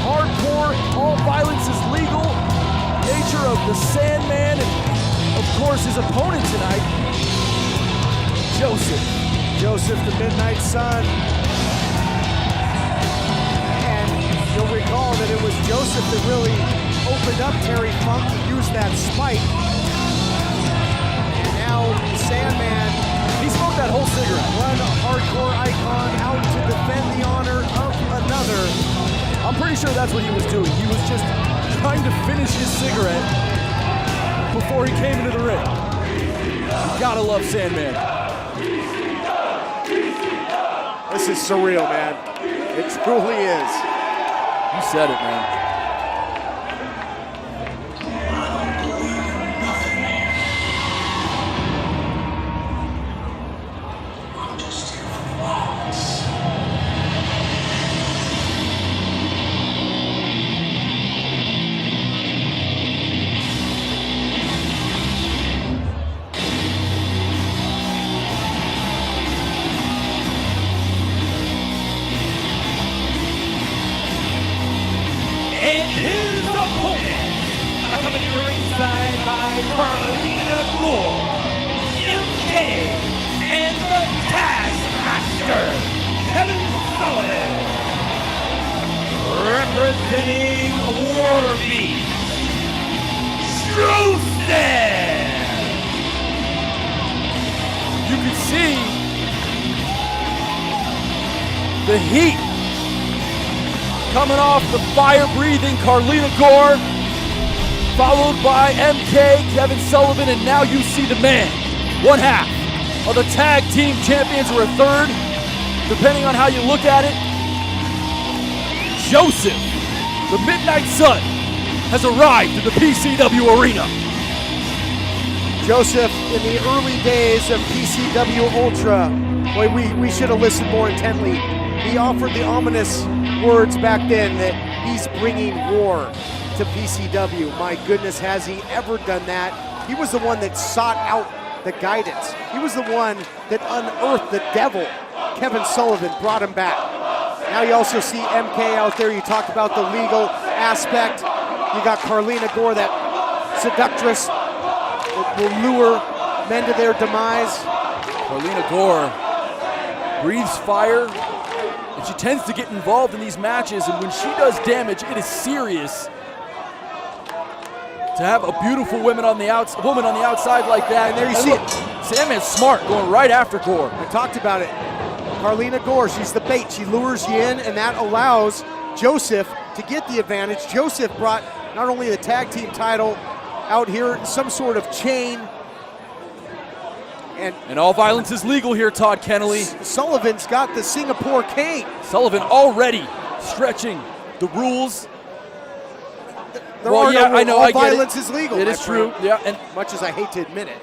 hardcore, all violence is legal nature of the Sandman, and of course his opponent tonight, Josef. Josef, the Midnight Sun. And you'll recall that it was Josef that really opened up Terry Funk. He used that spike. And now Sandman, he smoked that whole cigarette. One hardcore icon out to defend the honor of another. I'm pretty sure that's what he was doing. He was just trying to finish his cigarette before he came into the ring. You gotta love Sandman. This is surreal, man. It truly is. You said it, man. And the Taskmaster, representing Warbeast, Josef. You can see the heat coming off the fire-breathing Carlina Gore, followed by MK, Kevin Sullivan, and now you see the man, one half of the tag team champions, or a third, depending on how you look at it. Josef, the Midnight Sun, has arrived at the PCW arena. Josef, in the early days of PCW Ultra, boy, we should have listened more intently. He offered the ominous words back then that he's bringing war to PCW. My goodness, has he ever done that? He was the one that sought out the guidance. He was the one that unearthed the devil. Kevin Sullivan brought him back. Now you also see MK out there. You talk about the legal aspect. You got Carlina Gore, that seductress that will lure men to their demise. Carlina Gore breathes fire, and she tends to get involved in these matches, and when she does damage, it is serious. To have a beautiful woman on the outside like that. And there you see look, Sandman's smart, going right after Gore. I talked about it. Carlina Gore, she's the bait. She lures you in, and that allows Josef to get the advantage. Josef brought not only the tag team title out here, some sort of chain. And all violence is legal here, Todd Kennelly. Sullivan's got the Singapore cane. Sullivan already stretching the rules. I know. All violence is legal. It is true. Yeah, and much as I hate to admit it,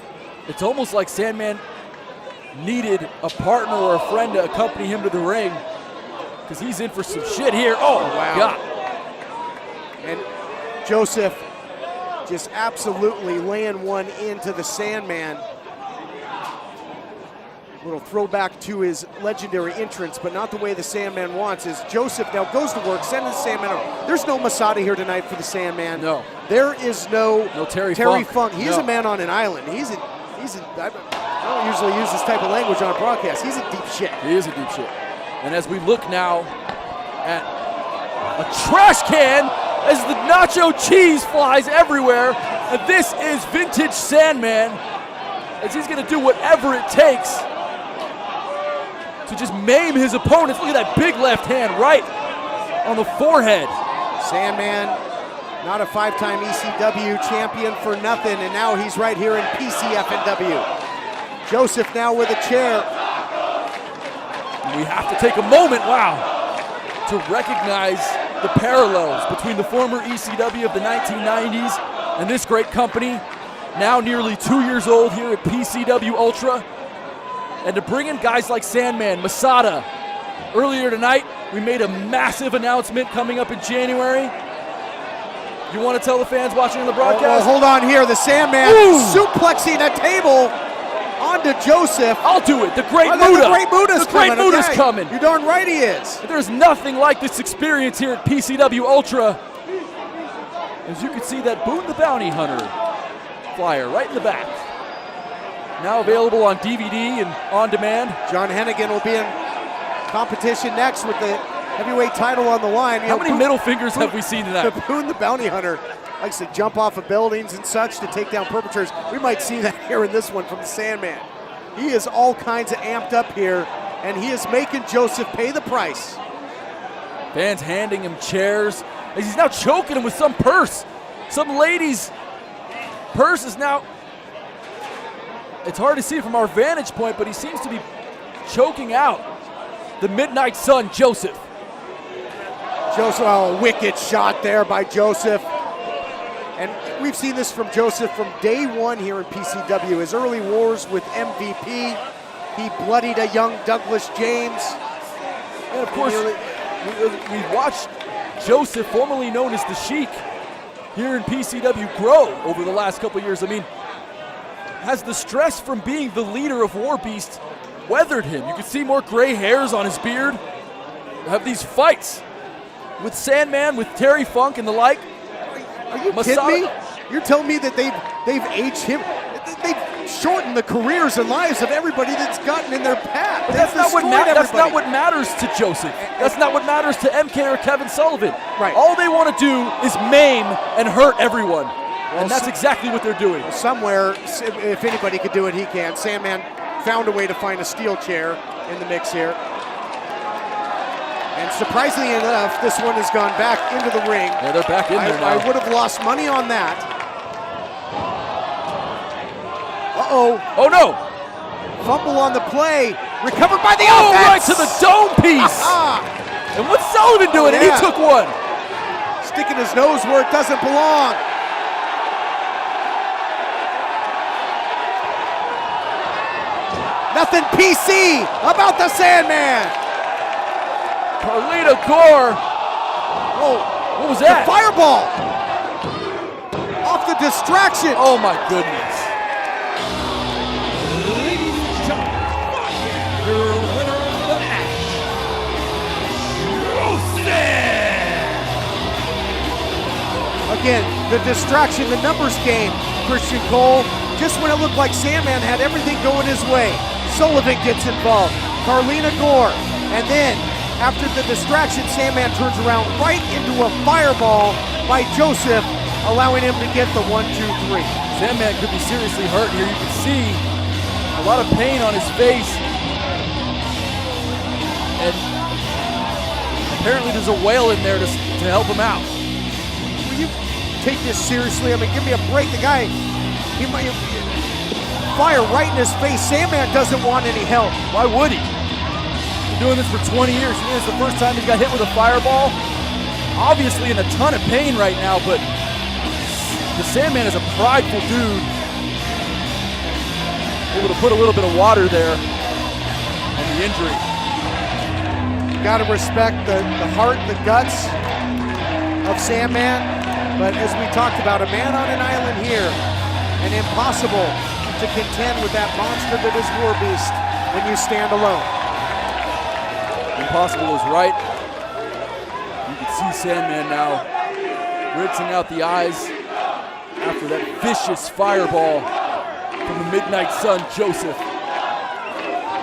it's almost like Sandman needed a partner or a friend to accompany him to the ring, because he's in for some shit here. Oh wow! God. And Josef just absolutely laying one into the Sandman. Little throwback to his legendary entrance, but not the way the Sandman wants. As Josef now goes to work, sending the Sandman over. There's no Masada here tonight for the Sandman. No. There is no Terry Funk. He's a man on an island. He's in, I don't usually use this type of language on a broadcast. He's in deep shit. He is in deep shit. And as we look now at a trash can, as the nacho cheese flies everywhere, and this is vintage Sandman, as he's gonna do whatever it takes to just maim his opponents. Look at that big left hand right on the forehead. Sandman, not a five-time ECW champion for nothing, and now he's right here in PCFNW. Josef now with a chair. We have to take a moment, to recognize the parallels between the former ECW of the 1990s and this great company, now nearly 2 years old here at PCW Ultra. And to bring in guys like Sandman, Masada. Earlier tonight, we made a massive announcement coming up in January. You want to tell the fans watching on the broadcast? Hold on here, the Sandman suplexing a table. On to Josef. I'll do it. The Great Oh, Muta. the Great Muta's The Great coming. Muta's Okay. coming. You're darn right he is. There's nothing like this experience here at PCW Ultra. As you can see that Boone the Bounty Hunter flyer right in the back. Now available on DVD and on demand. John Hennigan will be in competition next with the heavyweight title on the line. How many middle fingers have we seen tonight? Boone the Bounty Hunter likes to jump off of buildings and such to take down perpetrators. We might see that here in this one from the Sandman. He is all kinds of amped up here, and he is making Josef pay the price. Fans handing him chairs. As he's now choking him with some purse. Some lady's purse is now, it's hard to see from our vantage point, but he seems to be choking out the Midnight Sun, Josef. Josef, oh, wicked shot there by Josef. And we've seen this from Josef from day one here in PCW. His early wars with MVP, he bloodied a young Douglas James. And of course, we watched Josef, formerly known as the Sheik, here in PCW grow over the last couple years. I mean, has the stress from being the leader of War Beast weathered him? You can see more gray hairs on his beard. Have these fights with Sandman, with Terry Funk and the like. Are you kidding me? You're telling me that they've aged him? They've shortened the careers and lives of everybody that's gotten in their path. But that's not what matters to Josef. That's not what matters to MK or Kevin Sullivan. Right. All they want to do is maim and hurt everyone. And that's exactly what they're doing. Somewhere, if anybody could do it, he can. Sandman found a way to find a steel chair in the mix here. And surprisingly enough, this one has gone back into the ring. Yeah, they're back in there now. I would have lost money on that. Uh-oh. Oh, no. Fumble on the play. Recovered by the offense. Right offense. to the dome piece. And what's Sullivan doing? And he took one. Sticking his nose where it doesn't belong. Nothing PC about the Sandman. Carlito Gore. Oh, what was that? The fireball. Off the distraction. Oh my goodness. Ladies and gentlemen, your winner of the match, Josef. Again, the distraction, the numbers game, Christian Cole. Just when it looked like Sandman had everything going his way, Sullivan gets involved, Carlina Gore, and then after the distraction, Sandman turns around right into a fireball by Josef, allowing him to get the 1-2-3. Sandman could be seriously hurt here. You can see a lot of pain on his face. And apparently there's a whale in there to help him out. Will you take this seriously? I mean, give me a break. The guy, he might fire right in his face. Sandman doesn't want any help. Why would he? Doing this for 20 years. You think it's the first time he's got hit with a fireball? Obviously in a ton of pain right now, but the Sandman is a prideful dude. Able to put a little bit of water there on the injury. You gotta respect the heart and the guts of Sandman, but as we talked about, a man on an island here, and impossible to contend with that monster that is War Beast when you stand alone. Impossible is right. You can see Sandman now rinsing out the eyes after that vicious fireball from the Midnight Sun, Josef.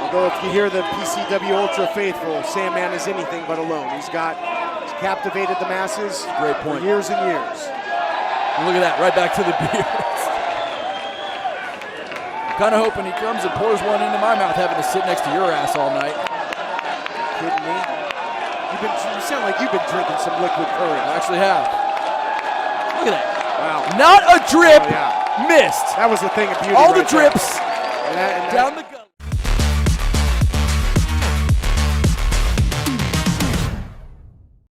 Although if you hear the PCW Ultra faithful, Sandman is anything but alone. He's captivated the masses. Great point. For years and years. And look at that, right back to the beard. Kind of hoping he comes and pours one into my mouth, having to sit next to your ass all night. Kidding me? You sound like you've been drinking some liquid courage. I actually have. Look at that. Wow. Not a drip Oh, yeah. missed. That was the thing of beauty. All the right there. drips And that- down the gut.